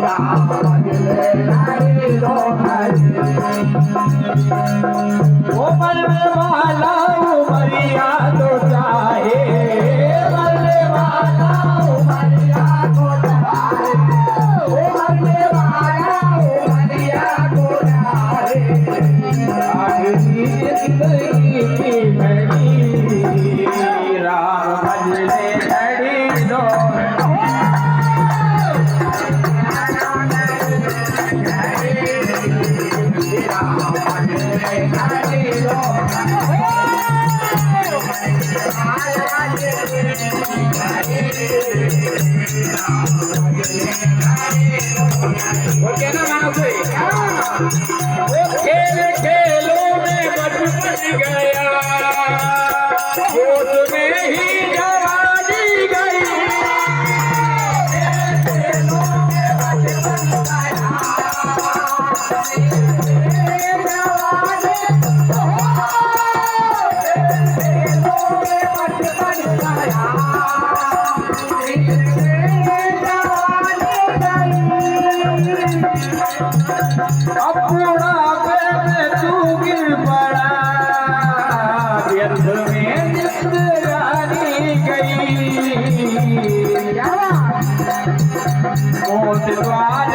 राम भजले नहीं दोहरी वो मरने वाला उमरिया तो चाहे मरने वाला उमरिया को चाहे वो मरने वाला उमरिया को चाहे आखिरी जिंदगी की घड़ी राम भजले घड़ी दो खेल खेलों में बचपन गया गोद में ही जवानी गई अब बुढ़ापे में तू गिर पड़ा व्यर्थ में जिंदगानी गई मौत द्वार